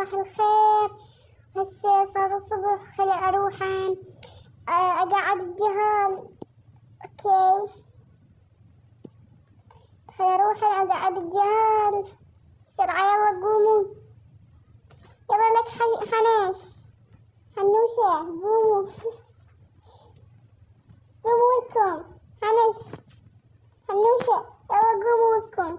صباح الخير. هسه صار الصبح، خلي اروح اقعد الجهال. اوكي خلي اروح اقعد الجهال بسرعة. يلا قوموا، يلا لك حنيش حنوشة، قوموا قوموا لكم حنش حنوشة، يلا قوموا لكم.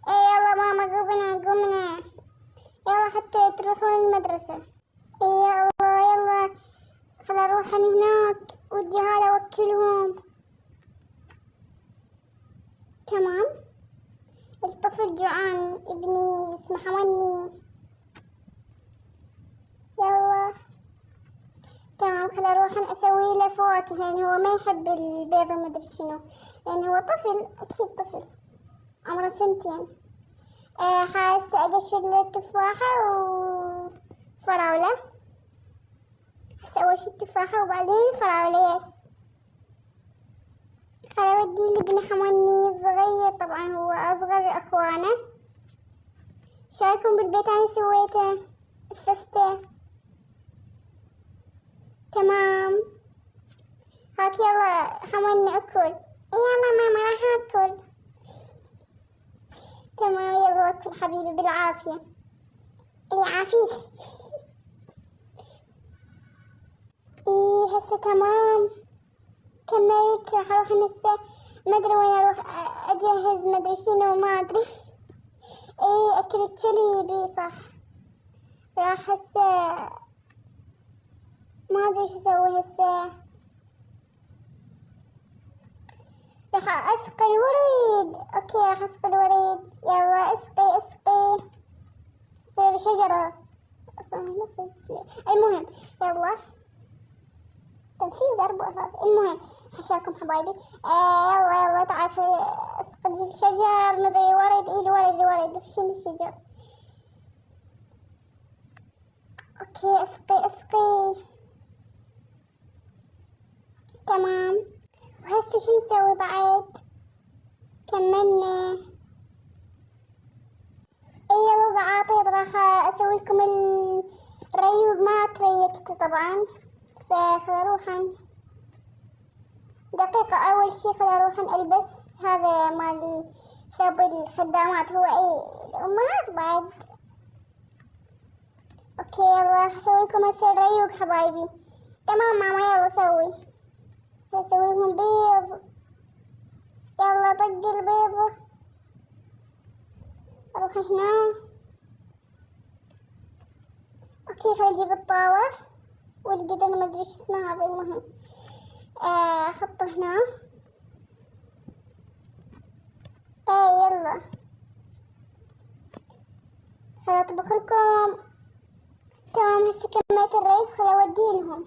ايه يلا ماما قومنا يلا حتى تروحون المدرسة. ايه يلا خل اروح أنا هناك والجهال اوكلهم. تمام. الطفل جوعان ابني اسمه حمني. يلا تمام، خل اروح أنا اسوي له فواكه لان هو ما يحب البيض ومدري شنو، لان هو طفل اكيد طفل عمره 2 سنين. خلاص اقشر له تفاحة وفراولة. هسه اول شي التفاحة وبعدين فراولة. يس خل اودي لابن حمني الصغير، طبعا هو اصغر اخوانه. شاركم بالبيت انا سويته الفستة. تمام هاك يلا حمني اكل. يلا ماما راح اكل. تمام يلا اكل حبيبي بالعافية العافية. ايه هسه تمام كملت، راح اروح هسه ما ادري وين اروح اجهز ما ادري شنو ما ادري. ايه اكل تشليبي صح. راح هسه ما ادري شو اسوي هسه. راح اسقي الوريد. اوكي راح اسقي الوريد. يلا اسقي تصير شجرة. المهم يلا تنفيذ ضرب هذا. المهم حشاكم حبايبي. يلا تعال اسقي الشجر مدري ورد. الورد شنو الشجر. اوكي اسقي. تمام وهسه شو نسوي بعد؟ كملنا. يلا عاطيت راح اسوي لكم الريوق. ما تريقت طبعا فخل اروح دقيقة. اول شي خل اروح البس هذا مال ثوب الخدامات، هو الامهات بعد. اوكي يلا راح اسوي لكم هسه الريوق حبايبي. تمام ماما يلا اسوي لهم بيض. يلا طق البيض. اروح هنا. اوكي خلينا نجيب الطاوة والقدر ما ادري شو اسمها هذا. المهم احطه هنا. يلا خل اطبخ لكم. تمام هسه كميت الريق خل اودي لهم.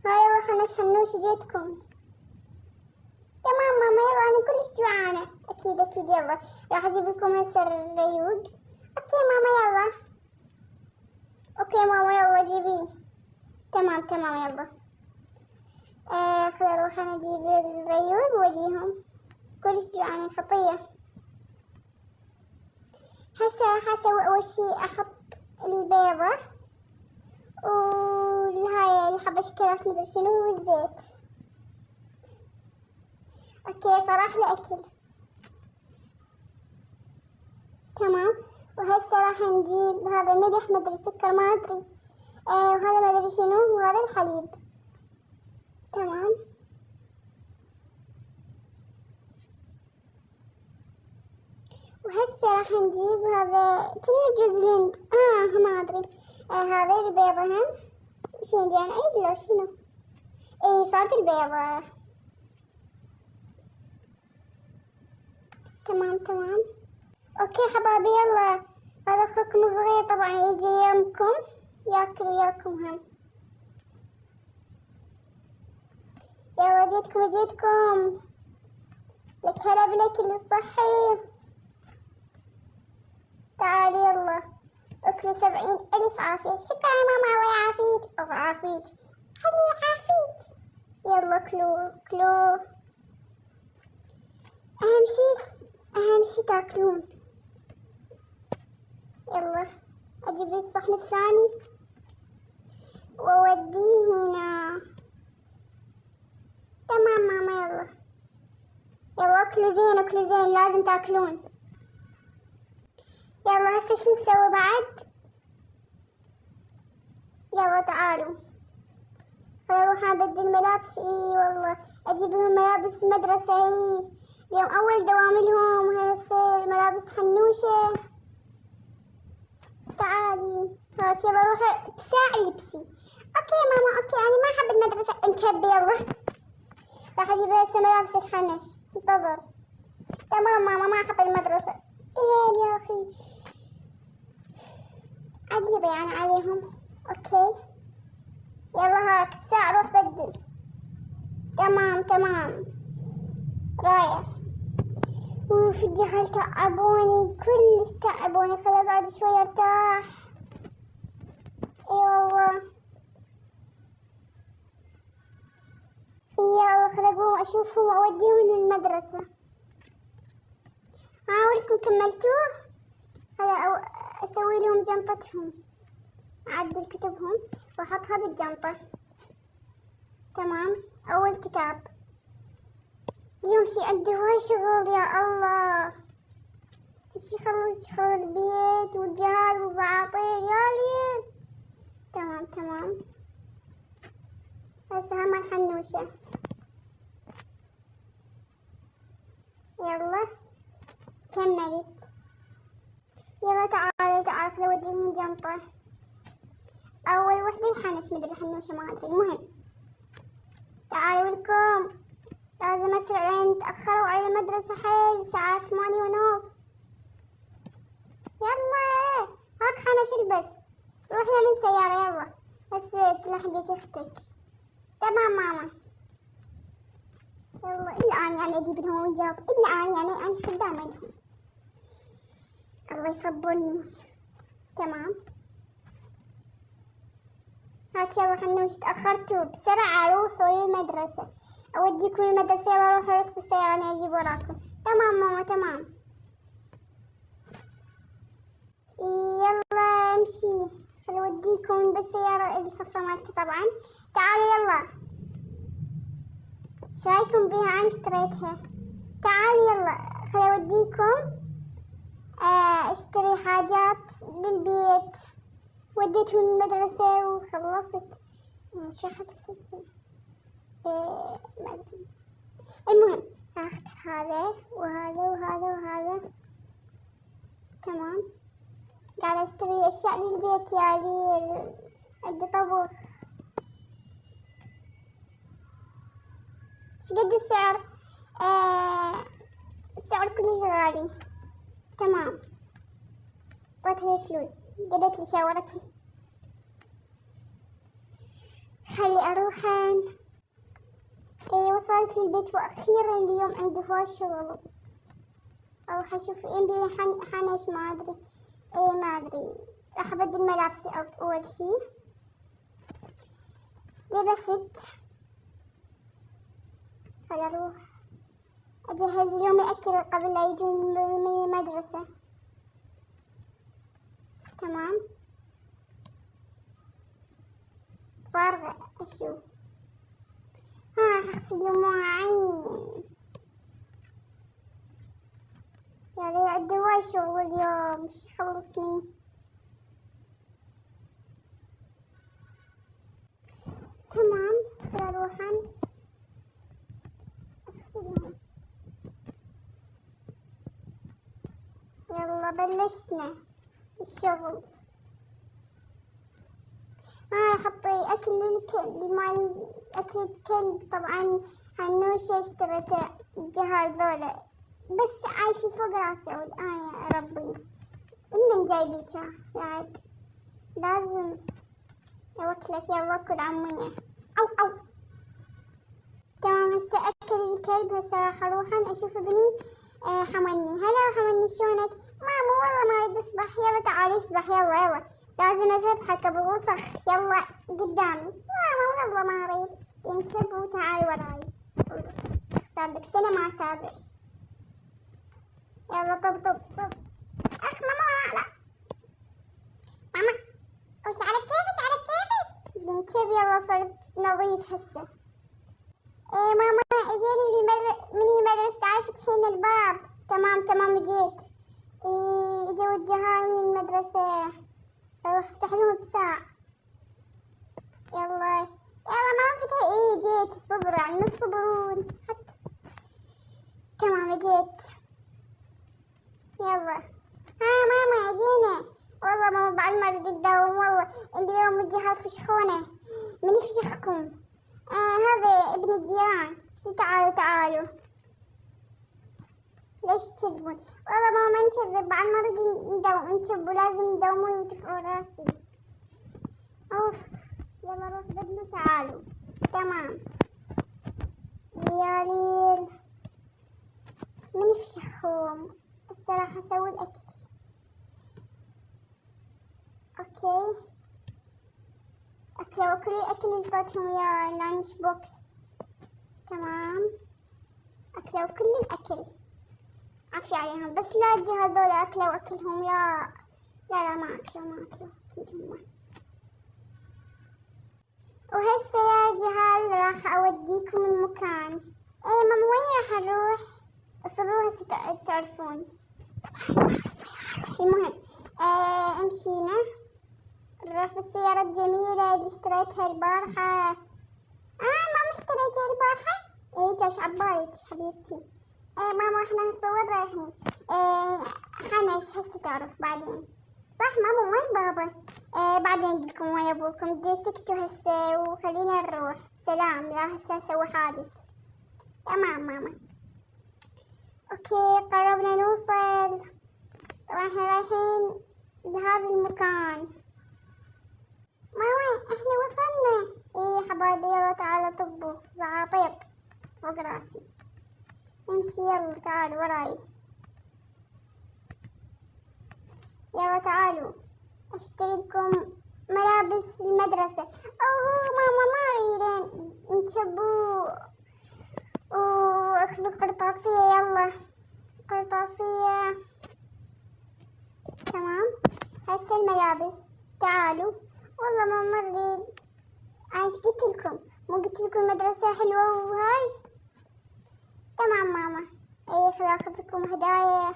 يلا حنوش جيتكم. تمام ماما يلا انا كلش جوعانة. اكيد يلا راح اجيب لكم هسه الريوق. اوكي ماما يلا جيبيه. تمام يلا. خل اروح انا اجيب الريوق واجيهم. كلش جوعانة خطية. هسه راح اسوي اول شي احط البيضة وهاي الحبة شكلات مدري شنو والزيت. اوكي صراحة الاكل. تمام وهسه راح نجيب هذا ملح مدري سكر ما ادري. وهذا مدري شنو وهذا الحليب. تمام وهسه راح نجيب هذا كنا جوزلند ما ادري. هذا البيضة هم شنو جانا عيد لو شنو. صارت البيضة. تمام اوكي حبايبي يلا. هذا اخوكم الصغير طبعا يجي يمكم ياكل وياكم هم. يلا جيتكم لك هلا بالاكل الصحي. تعالي يلا اكلوا 70,000 عافية. شكرا يا ماما الله يعافيك. الله يعافيك الله يعافيك. يلا كلوا. اهم شي تاكلون. يلا أجيب الصحن الثاني وأوديه هنا. تمام ماما، يلا يلا أكلوا زين، أكلوا زين، لازم تاكلون. يلا هسه شو نسوي بعد؟ يلا تعالوا خليني اروح ابدل ملابسي. والله اجيب لهم ملابس مدرسة. يوم اول دوام لهم هسه ملابس حنوشة. تعالي هات يلا روح بساعة لبسي. اوكي ماما اوكي، انا ما احب المدرسة. انشب يلا راح اجيب هسه ملابس الحنش. انتظر. تمام ماما، ما احب المدرسة. ايه يا اخي عجيبة يعني عليهم. اوكي يلا هاك بساعة روح بدل. تمام رايح. اوف الجهل تعبوني، كلش تعبوني. خلاص بعد شوي ارتاح. اي والله. يلا خل اقوم اشوفهم واوديهم للمدرسة. ولكم كملتوه؟ هلا اسوي لهم جنطتهم، اعدل كتبهم واحطها بالجنطة. تمام. اول كتاب اليوم شي عندي هواي شغل يا الله. شي خلص شغل البيت والجهاز والزعاطير يا ليل. تمام هسه هم الحنوشة. يلا كملت. يلا تعالوا خلي اوديهم جنطة. اول وحدة الحنش، مدري حنوشة ما ادري. المهم تعالوا لكم، لازم اسرع لان تأخروا على المدرسة حيل. الساعة 8:30. يلا هاك حنش البس، روحي من سيارة. يلا بس تلحقي اختك. تمام ماما. يلا الآن يعني أجيب لهم الجواب. الآن يعني أنا خدامة لهم. الله يصبرني. تمام هات يلا حنوش، تأخرتوا بسرعة. روحوا للمدرسة. أوديكم المدرسة. يلا روحوا ركبوا السيارة أنا أجيب وراكم. تمام ماما تمام. يلا امشي خلي اوديكم بالسيارة الصفرا مالتي طبعا. تعالوا يلا. شو رايكم بيها؟ انا اشتريتها. تعالوا يلا خلي اوديكم. اشتري حاجات للبيت. وديتهم المدرسة وخلصت. شو حطيت؟ ما ادري. المهم اخذ هذا وهذا. تمام. قاعدة اشتري اشياء للبيت يا ليل. عندي طبخ. شقد السعر؟ السعر كلش غالي. تمام اعطيتها الفلوس. قالت لي شاورتني. خلي اروح. وصلت البيت واخيرا اليوم عندي هواي شغل. اروح اشوف يمكن حنش ما ادري. ما ادري. راح ابدل ملابسي اول شي. لبست. خلي اروح اجهز لهم الاكل قبل لا يجون من المدرسة. تمام فارغة اشوف. اغسل دموعي. يعني عندي هواي شغل اليوم مش يخلصني. تمام اروح اغسلهم. يلا بلشنا الشغل. راح اعطي اكل للكلب مال اكل الكلب. طبعا حنوشة اشتريت الجهاز ذولا بس عايشين فوق راسي. يا ربي من جايبيتها بعد. لازم اوكلك. يلا كل عمية. او تمام هسه اكل الكلب. هسه راح اروح اشوف ابني. حمني. هلا حمني شلونك؟ ماما والله ما اريد اسبح. يلا تعالي اسبح. يلا لازم اذبحك ابو وسخ. يلا قدامي. ماما والله ما اريد. انكب وتعالي وراي. صار لك سنة ما سابح. يلا طب اخ ماما. لا طيب يلا صرت نظيف هسه. ايه ماما اجيني من المدرسة، تعرفي تحين الباب. تمام جيت. ايه اجوا الجهال من المدرسة، اروح افتح لهم بساعة. يلا ما فتح. ايه جيت، صبر يعني مش صبرون حتى. تمام جيت. يلا ها ماما اجينا. والله ماما بعد ما ردت الدوام، والله اليوم الجهال فشخونة. من يفشخكم؟ هذا ابن الجيران. تعالوا. ليش تكذبون؟ والله ماما ما نكذب، بعد ما ردي نكذب ولازم نداومون وينتفعوا راسي. اوف يلا روح بدلوا تعالوا. تمام يا ليل من يفشخهم. هسه راح اسوي الاكل. اوكي اكلوا كل الاكل اللي صوتهم يا لانش بوكس. تمام اكلوا كل الاكل، عافية عليهم. بس لا تجي هذول اكلوا اكلهم يا لا ما اكلوا اكيد هم. وهسه يا جهال راح اوديكم المكان. ايه ماما وين راح نروح؟ اصبروا هسه تعرفون. المهم مشينا نروح بالسيارة الجميلة اللي اشتريتها البارحة. ماما اشتريتها البارحة؟ ايه جاش عبالك حبيبتي. ماما احنا نصور رايحين. خمس هسه تعرف بعدين. صح ماما وين بابا؟ بعدين اقولكم وين ابوكم. بدي سكتوا هسه وخلينا نروح. سلام لا هسه اسوي حادث. تمام ماما. اوكي قربنا نوصل. طبعا احنا رايحين لهذا المكان. ماما احنا وصلنا. ايه حبايبي يلا تعالوا طبوا زعاطيط فوق راسي. امشي يلا تعالوا وراي. يلا تعالوا اشتري لكم ملابس المدرسة. اوه ماما ما اريدين نشبوا. واخذوا قرطاسية يلا قرطاسية. تمام هسه الملابس. تعالوا والله ما اريد. ايش قلت لكم؟ مو قلت لكم المدرسة حلوة وهاي. تمام ماما. ايه خليني اخذ لكم هدايا.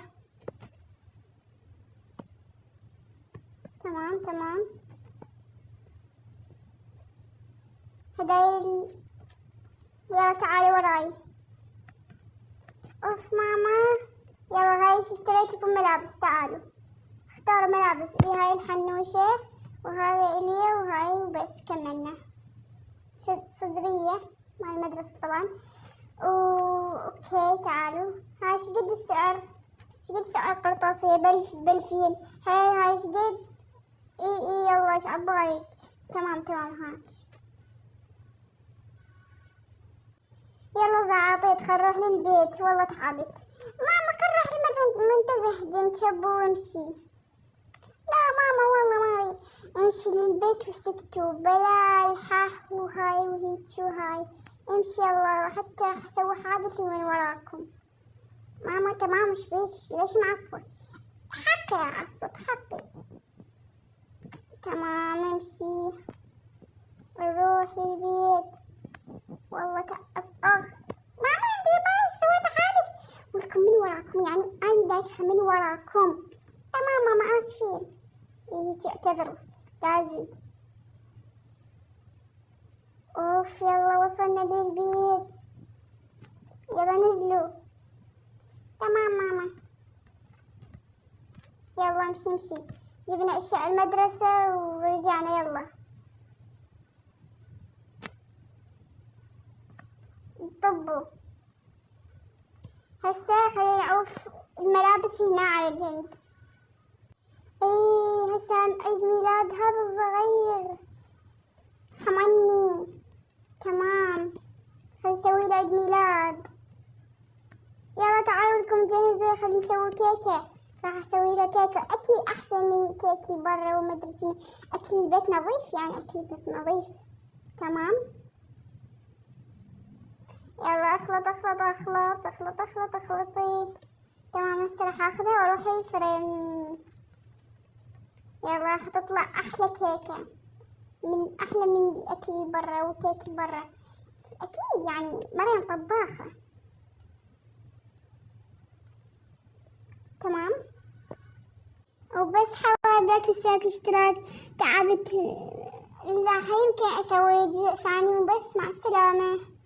تمام هدايا. يلا تعالوا وراي. اوف ماما يلا هاي اشتريت لكم ملابس. تعالوا اختاروا ملابس. ايه هاي الحنوشة وهذا الي وهاي وبس كملنا. صدرية مع المدرسة طبعا. اوكي تعالوا. هاي شقد السعر؟ شقد سعر قرطاسية بالفيل؟ هاي شقد؟ ايه يلا ايش عبايك. تمام هاي. يلا زعاطيت خل نروح للبيت. والله تعبت. ماما خل نروح المنتزه نشبو ونمشي. لا ماما والله ما اريد. امشي للبيت وسكتوا بلا الحاح وهاي وهيك وهاي. امشي يلا حتى راح اسوي حادث من وراكم. ماما تمام ايش بيش ليش معصبة؟ حتى اعصب حتى. تمام امشي نروح للبيت. والله ماما عندي بايش سويت حادث ولكم من وراكم. يعني انا دايخة من وراكم. تمام ماما اسفين. يجي اعتذروا لازم. اوف يلا وصلنا للبيت. يلا نزلوا. تمام ماما يلا امشي. جبنا اشياء المدرسة ورجعنا. يلا طبوا. هسه خلينا نعوف الملابس هنا على جنب. ايه هسه عيد ميلاد هذا الصغير حمني. تمام خلي نسوي له عيد ميلاد. يلا تعالوا لكم جاهزة. خلي نسوي كيكة. راح اسوي له كيكة اكيد احسن من كيكي برا وما ادري شنو. اكل البيت نظيف يعني اكل البيت نظيف. تمام يلا اخلطي. تمام هسه راح اخذها واروح الفرن. يلا راح تطلع احلى كيكة. من أحلى من الأكل برا وتاكل برا. أكيد يعني مريم طباخة. تمام. وبس حاول لا تنسى الاشتراك. تعبت. لا يمكن أسوي جزء ثاني وبس. مع السلامة.